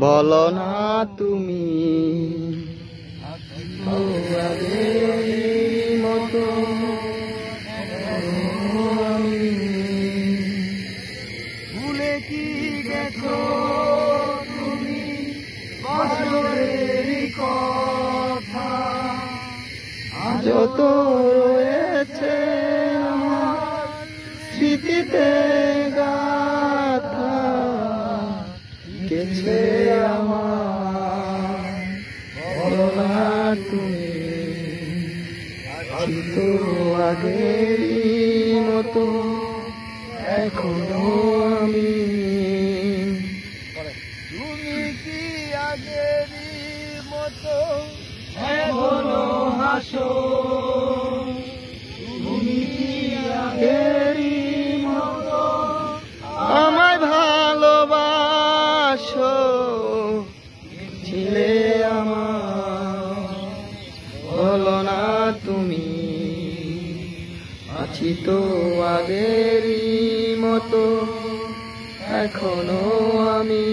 বলো না তুমি আগের মতো আমি ভুলে কি গেছো তুমি বছরের কথা আজ তো রয়েছে আমার স্মৃতিতে গাথা গেছে আমার বলো না তুমি আছি তো আগেরই মতো এখনো আমি তুমি কি আগেরই মতো এখনো হাসো তুমি কি আগেরই মতো আমায় ভালোবাসো ছিলে আমার বলো না তুমি আছি তো আগেরই মতো এখনো আমি